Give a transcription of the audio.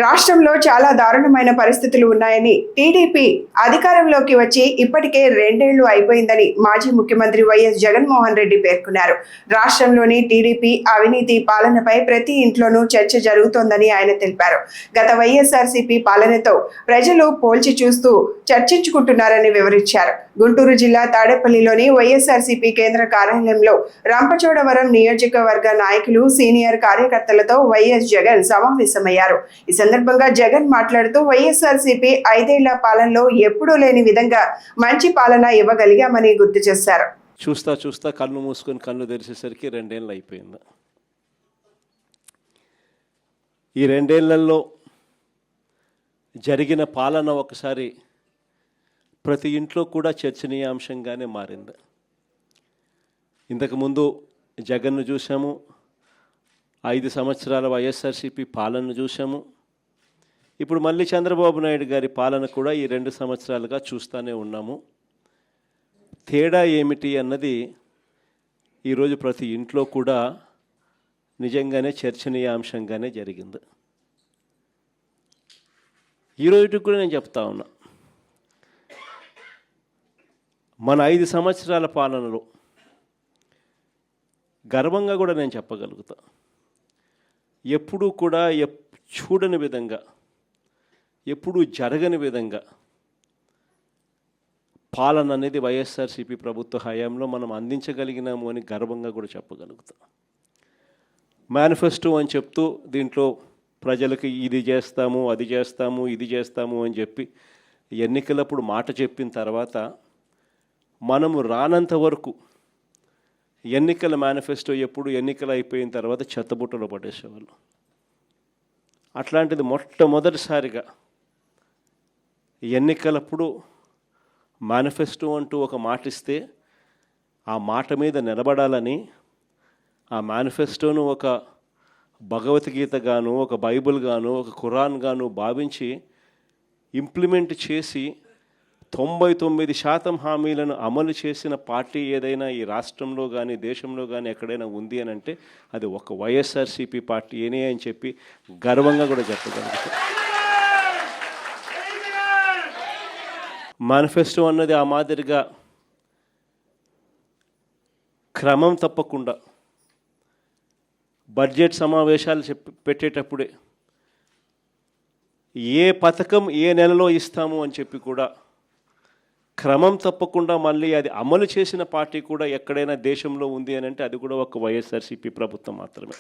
రాష్ట్రంలో చాలా దారుణమైన పరిస్థితులు ఉన్నాయని టీడీపీ అధికారంలోకి వచ్చి ఇప్పటికే 2 ఏళ్లు అయిపోయిందని మాజీ ముఖ్యమంత్రి వైఎస్ జగన్మోహన్ రెడ్డి పేర్కొన్నారు. రాష్ట్రంలోని టీడీపీ అవినీతి పాలనపై ప్రతి ఇంట్లోనూ చర్చ జరుగుతోందని ఆయన తెలిపారు. గత వైఎస్ఆర్సీపీ పాలనతో ప్రజలు పోల్చి చూస్తూ చర్చించుకుంటున్నారని వివరించారు. గుంటూరు జిల్లా తాడేపల్లిలోని వైఎస్ఆర్సీపీ కేంద్ర కార్యాలయంలో రంపచోడవరం నియోజకవర్గ నాయకులు, సీనియర్ కార్యకర్తలతో వైఎస్ జగన్ సమావేశమయ్యారు. ఈ సందర్భంగా జగన్ మాట్లాడుతూ వైఎస్ఆర్సీపీ 5 ఏళ్ల పాలనలో ఎప్పుడూ లేని విధంగా మంచి పాలన ఇవ్వగలిగామని గుర్తు చేశారు. చూస్తా చూస్తా కళ్ళు మూసుకొని కళ్ళు తెరిచేసరికి 2 ఏళ్ళు అయిపోయింది. ఈ 2 ఏళ్లలో జరిగిన పాలన ఒకసారి ప్రతి ఇంట్లో కూడా చర్చనీయాంశంగానే మారింది. ఇంతకుముందు జగన్ను చూసాము, 5 సంవత్సరాల వైఎస్ఆర్సీపీ పాలనను చూసాము. ఇప్పుడు మళ్ళీ చంద్రబాబు నాయుడు గారి పాలన కూడా ఈ 2 సంవత్సరాలుగా చూస్తూనే ఉన్నాము. తేడా ఏమిటి అన్నది ఈరోజు ప్రతి ఇంట్లో కూడా నిజంగానే చర్చనీయాంశంగానే జరిగింది. ఈరోజు కూడా నేను చెప్తా ఉన్నా, మన 5 సంవత్సరాల పాలనలో గర్వంగా కూడా నేను చెప్పగలుగుతా, ఎప్పుడూ కూడా చూడని విధంగా, ఎప్పుడూ జరగని విధంగా పాలన అనేది వైఎస్ఆర్సీపీ ప్రభుత్వ హయాంలో మనం అందించగలిగినాము అని గర్వంగా కూడా చెప్పగలుగుతాం. మేనిఫెస్టో అని చెప్తూ దీంట్లో ప్రజలకి ఇది చేస్తాము, అది చేస్తాము, ఇది చేస్తాము అని చెప్పి ఎన్నికలప్పుడు మాట చెప్పిన తర్వాత మనము రానంత వరకు ఎన్నికల మేనిఫెస్టో ఎప్పుడు ఎన్నికలు అయిపోయిన తర్వాత చెత్తబుట్టలో పడేసేవాళ్ళు. అట్లాంటిది మొట్టమొదటిసారిగా ఎన్నికలప్పుడు మేనిఫెస్టో అంటూ ఒక మాట ఇస్తే ఆ మాట మీద నిలబడాలని, ఆ మేనిఫెస్టోను ఒక భగవద్గీత గాను, ఒక బైబిల్ గాను, ఒక ఖురాన్ గాను భావించి ఇంప్లిమెంట్ చేసి 99% హామీలను అమలు చేసిన పార్టీ ఏదైనా ఈ రాష్ట్రంలో కానీ దేశంలో కానీ ఎక్కడైనా ఉంది అని అంటే అది ఒక వైఎస్ఆర్సీపీ పార్టీ ఏనే అని చెప్పి గర్వంగా కూడా చెప్పగలుగుతాం. మేనిఫెస్టో అన్నది ఆ మాదిరిగా క్రమం తప్పకుండా బడ్జెట్ సమావేశాలు పెట్టేటప్పుడే ఏ పథకం ఏ నెలలో ఇస్తాము అని చెప్పి కూడా క్రమం తప్పకుండా మళ్ళీ అది అమలు చేసిన పార్టీ కూడా ఎక్కడైనా దేశంలో ఉంది అని అంటే అది కూడా ఒక వైఎస్ఆర్సీపీ ప్రభుత్వం మాత్రమే.